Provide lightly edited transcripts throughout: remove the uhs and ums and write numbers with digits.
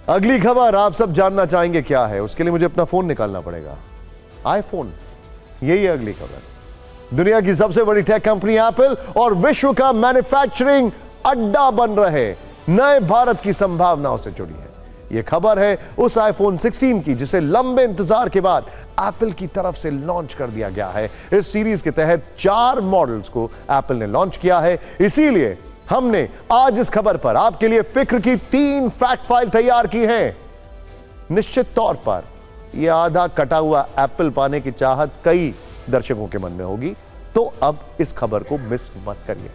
अगली खबर आप सब जानना चाहेंगे क्या है, उसके लिए मुझे अपना फोन निकालना पड़ेगा। आईफोन, यही है अगली खबर। दुनिया की सबसे बड़ी टेक कंपनी एप्पल और विश्व का मैन्युफैक्चरिंग अड्डा बन रहे नए भारत की संभावनाओं से जुड़ी है। यह खबर है उस आईफोन 16 की जिसे लंबे इंतजार के बाद एप्पल की तरफ से लॉन्च कर दिया गया है। इस सीरीज के तहत 4 मॉडल्स को एप्पल ने लॉन्च किया है। इसीलिए हमने आज इस खबर पर आपके लिए फिक्र की 3 फैक्ट फाइल तैयार की है। निश्चित तौर पर यह आधा कटा हुआ एप्पल पाने की चाहत कई दर्शकों के मन में होगी, तो अब इस खबर को मिस मत करिए।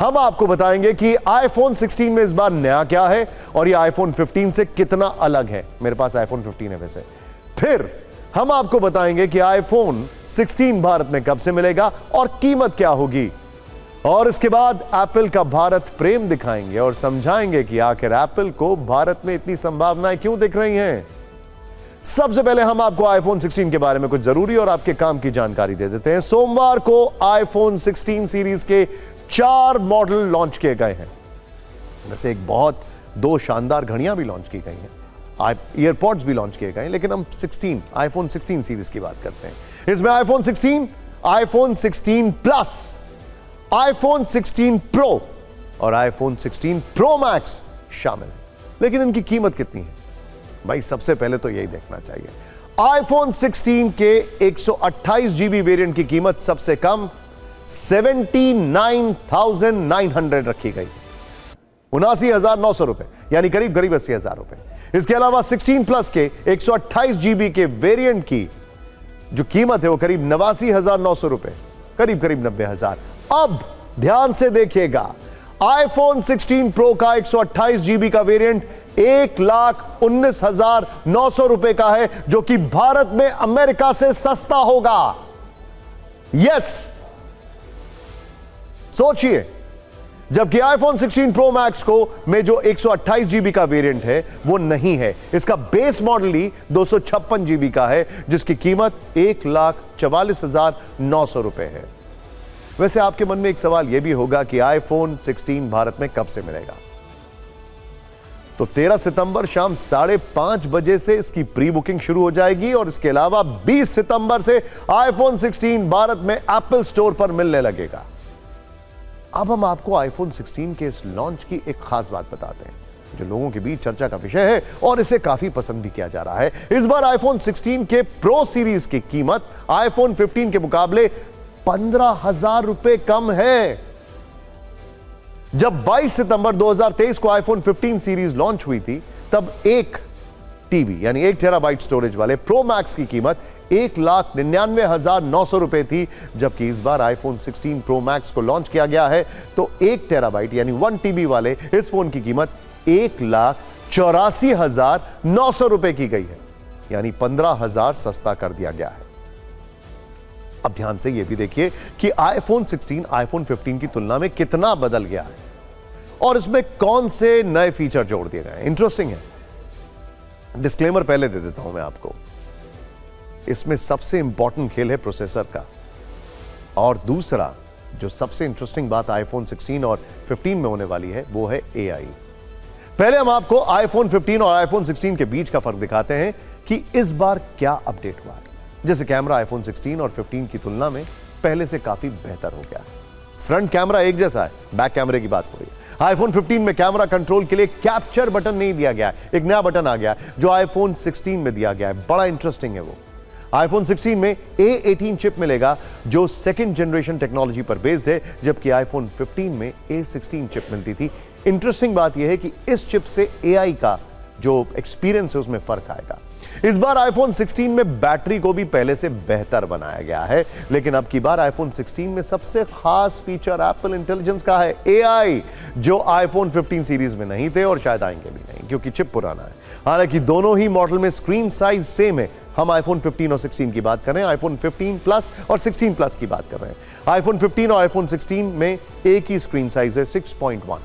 हम आपको बताएंगे कि आईफोन 16 में इस बार नया क्या है और यह आईफोन 15 से कितना अलग है। मेरे पास आईफोन 15 है वैसे। फिर हम आपको बताएंगे कि आईफोन 16 भारत में कब से मिलेगा और कीमत क्या होगी। और इसके बाद एप्पल का भारत प्रेम दिखाएंगे और समझाएंगे कि आखिर एप्पल को भारत में इतनी संभावनाएं क्यों दिख रही हैं। सबसे पहले हम आपको आईफोन 16 के बारे में कुछ जरूरी और आपके काम की जानकारी दे देते हैं। सोमवार को आईफोन 16 सीरीज के 4 मॉडल लॉन्च किए गए हैं। वैसे एक बहुत 2 शानदार घड़ियां भी लॉन्च की गई हैं, ईयरपॉड्स भी लॉन्च किए गए हैं, लेकिन हम आईफोन 16 सीरीज की बात करते हैं। इसमें iPhone 16, iPhone 16 plus, iPhone 16 pro और आईफोन 16 प्रो मैक्स शामिल है। लेकिन इनकी कीमत कितनी है भाई, सबसे पहले तो यही देखना चाहिए। आईफोन 16 के 128 जीबी वेरिएंट की कीमत सबसे कम 79,900 रखी गई, 79,900 रुपए, यानी करीब 80,000 रुपए। इसके अलावा 16 प्लस के 128 जीबी के वेरिएंट की जो कीमत है वो करीब 89,900 रुपए, करीब 90,000। अब ध्यान से देखिएगा, आईफोन 16 प्रो का 128 जीबी का वेरिएंट 1,19,900 रुपए का है, जो कि भारत में अमेरिका से सस्ता होगा। यस, सोचिए, जबकि आईफोन 16 प्रो मैक्स को में जो 128 जीबी का वेरिएंट है वो नहीं है। इसका बेस मॉडल ही 256 जीबी का है, जिसकी कीमत 1,44,900 रुपए है। वैसे आपके मन में एक सवाल यह भी होगा कि आईफोन 16 भारत में कब से मिलेगा। तो 13 सितंबर शाम 5:30 बजे से इसकी प्री बुकिंग शुरू हो जाएगी और इसके अलावा 20 सितंबर से आईफोन 16 भारत में एप्पल स्टोर पर मिलने लगेगा। अब हम आपको आईफोन 16 के इस लॉन्च की एक खास बात बताते हैं जो लोगों के बीच चर्चा का विषय है और इसे काफी पसंद भी किया जा रहा है। इस बार आईफोन 16 के प्रो सीरीज की कीमत आईफोन 15 के मुकाबले 15,000 रुपए कम है। जब 22 सितंबर 2023 को आईफोन 15 सीरीज लॉन्च हुई थी, तब 1 टीबी यानी 1 टेराबाइट स्टोरेज वाले प्रो मैक्स की कीमत 1,99,900 रुपए थी। जबकि इस बार आईफोन 16 प्रो मैक्स को लॉन्च किया गया है तो 1 टेराबाइट यानी 1 टीबी वाले इस फोन की कीमत 1,84,900 रुपए की गई है, यानी 15,000 सस्ता कर दिया गया है। अब ध्यान से यह भी देखिए कि आईफोन 16 आईफोन 15 की तुलना में कितना बदल गया है और इसमें कौन से नए फीचर जोड़ दिए गए हैं। इंटरेस्टिंग है। डिस्क्लेमर पहले दे देता हूं मैं आपको, इसमें सबसे इंपॉर्टेंट खेल है प्रोसेसर का, और दूसरा जो सबसे इंटरेस्टिंग बात आईफोन 16 और 15 में होने वाली है वो है एआई। पहले हम आपको आईफोन 15 और आईफोन 16 के बीच का फर्क दिखाते हैं कि इस बार क्या अपडेट हुआ है। जैसे कैमरा आईफोन 16 और 15 की तुलना में पहले से काफी बेहतर हो गया है। फ्रंट कैमरा एक जैसा है, बैक कैमरे की बात हो रही है। आईफोन 15 में कैमरा कंट्रोल के लिए कैप्चर बटन नहीं दिया गया है, एक नया बटन आ गया है जो आईफोन 16 में दिया गया है। बड़ा इंटरेस्टिंग है वो। आईफोन 16 में A18 चिप मिलेगा जो सेकंड जनरेशन टेक्नोलॉजी पर बेस्ड है, जबकि आईफोन 15 में A16 चिप मिलती थी। इंटरेस्टिंग बात यह है कि इस चिप से एआई का जो एक्सपीरियंस है उसमें फर्क आएगा। इस बार आईफोन 16 में बैटरी को भी पहले से बेहतर बनाया गया है, लेकिन अब की बार आईफोन 16 में सबसे खास फीचर एप्पल इंटेलिजेंस का है, एआई, जो आईफोन 15 सीरीज में नहीं थे और शायद आएंगे भी नहीं क्योंकि चिप पुराना है। हालांकि दोनों ही मॉडल में स्क्रीन साइज सेम है। हम आईफोन 15 और 16 की बात कर रहे हैं, आईफोन 15 प्लस और 16 प्लस की बात कर रहे हैं। आईफोन 15 और आईफोन 16 में एक ही स्क्रीन साइज है, 6.1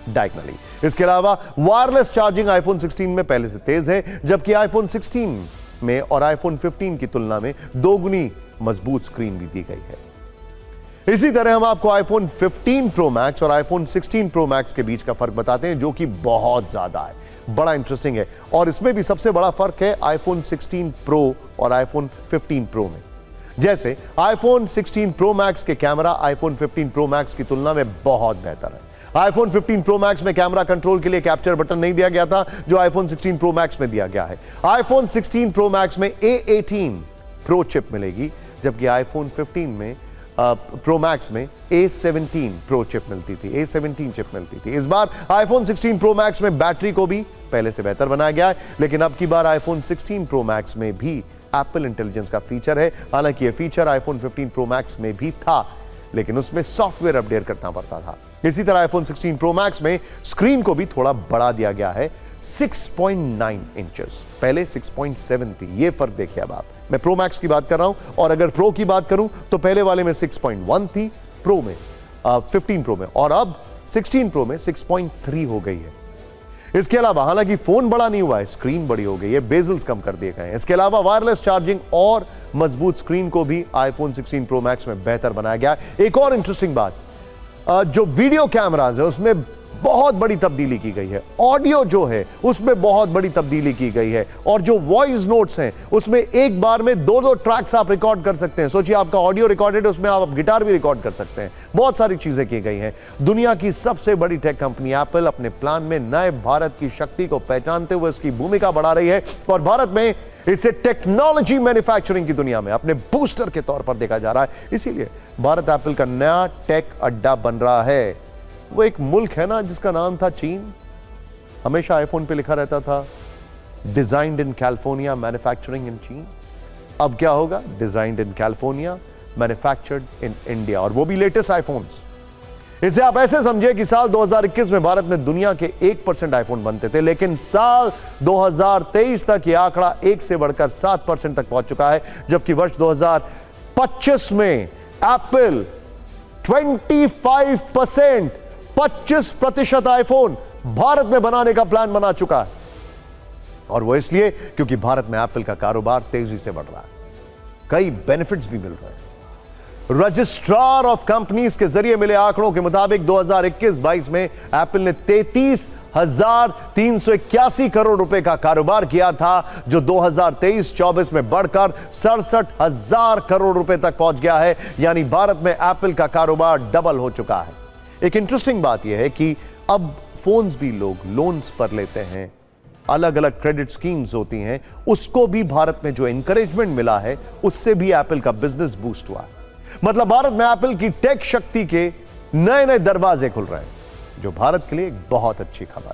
डायगोनली। इसके अलावा वायरलेस चार्जिंग आईफोन 16 में पहले से तेज है, जबकि आईफोन 16 में और आईफोन 15 की तुलना में दोगुनी मजबूत स्क्रीन भी दी गई है। इसी तरह हम आपको आईफोन 15 प्रो मैक्स और आईफोन 16 प्रो मैक्स के बीच का फर्क बताते हैं, जो कि बहुत ज्यादा है। बड़ा इंटरेस्टिंग है। और इसमें भी सबसे बड़ा फर्क है आईफोन 16 प्रो और आईफोन 15 प्रो में। जैसे आईफोन 16 प्रो मैक्स के कैमरा आईफोन 15 प्रो मैक्स की तुलना में बहुत बेहतर है। आईफोन 15 प्रो मैक्स में कैमरा कंट्रोल के लिए कैप्चर बटन नहीं दिया गया था जो आईफोन 16 प्रो मैक्स में दिया गया है। आईफोन 16 प्रो मैक्स में A18 प्रो चिप मिलेगी, जबकि आईफोन 15 में प्रो मैक्स में A17 प्रो चिप मिलती थी, A17 चिप मिलती थी। इस बार आईफोन 16 प्रो मैक्स में बैटरी को भी पहले से बेहतर बनाया गया है, लेकिन अब की बार आईफोन 16 प्रो मैक्स में भी एप्पल इंटेलिजेंस का फीचर है। हालांकि यह फीचर आईफोन 15 प्रो मैक्स में भी था, लेकिन उसमें सॉफ्टवेयर अपडेट करना पड़ता था। इसी तरह आईफोन 16 प्रो मैक्स में स्क्रीन को भी थोड़ा बढ़ा दिया गया है, 6.9 इंचेस, पहले 6.7 थी। ये फर्क देखिए। अब आप, मैं प्रो मैक्स की बात कर रहा हूं, और अगर प्रो की बात करूं तो पहले वाले में 6.1 थी, प्रो में 15 प्रो में, और अब 16 प्रो में 6.3 हो गई है। इसके अलावा हालांकि फोन बड़ा नहीं हुआ है, स्क्रीन बड़ी हो गई है, बेजल्स कम कर दिए गए हैं। इसके अलावा वायरलेस चार्जिंग और मजबूत स्क्रीन को भी आईफोन 16 प्रो मैक्स में बेहतर बनाया गया। एक और इंटरेस्टिंग बात, जो वीडियो कैमराज है उसमें बहुत बड़ी तब्दीली की गई है, ऑडियो जो है उसमें बहुत बड़ी तब्दीली की गई है, और जो वॉइस नोट्स हैं उसमें एक बार में 2-2 ट्रैक्स आप रिकॉर्ड कर सकते हैं। सोचिए, आपका ऑडियो रिकॉर्डेड है, उसमें आप गिटार भी रिकॉर्ड कर सकते हैं। बहुत सारी चीजें की गई हैं। दुनिया की सबसे बड़ी टेक कंपनी एप्पल अपने प्लान में नए भारत की शक्ति को पहचानते हुए उसकी भूमिका बढ़ा रही है, और भारत में इसे टेक्नोलॉजी मैन्युफैक्चरिंग की दुनिया में अपने बूस्टर के तौर पर देखा जा रहा है। इसीलिए भारत एप्पल का नया टेक अड्डा बन रहा है। वो एक मुल्क है ना जिसका नाम था चीन, हमेशा आईफोन पे लिखा रहता था डिजाइन्ड इन कैलिफोर्निया, मैन्युफैक्चरिंग इन चीन। अब क्या होगा? Designed in California, manufactured in India, और वो भी लेटेस्ट आईफोन्स। इसे आप ऐसे समझिए कि साल 2021 में भारत में दुनिया के 1% आईफोन बनते थे, लेकिन साल 2023 तक यह आंकड़ा 1 से बढ़कर 7% तक पहुंच चुका है, जबकि वर्ष 2025 में एप्पल 25% आईफोन भारत में बनाने का प्लान बना चुका है। और वो इसलिए क्योंकि भारत में एप्पल का कारोबार तेजी से बढ़ रहा है, कई बेनिफिट्स भी मिल रहे हैं। रजिस्ट्रार ऑफ कंपनीज के जरिए मिले आंकड़ों के मुताबिक 2021-22 में एप्पल ने 33,381 करोड़ रुपए का कारोबार किया था, जो 2023-24 में बढ़कर 67,000 करोड़ रुपए तक पहुंच गया है। यानी भारत में एप्पल का कारोबार डबल हो चुका है। एक इंटरेस्टिंग बात यह है कि अब फोन्स भी लोग लोन्स पर लेते हैं, अलग अलग क्रेडिट स्कीम्स होती हैं, उसको भी भारत में जो इंकरेजमेंट मिला है उससे भी एप्पल का बिजनेस बूस्ट हुआ है। मतलब भारत में एप्पल की टेक शक्ति के नए नए दरवाजे खुल रहे हैं, जो भारत के लिए एक बहुत अच्छी खबर है।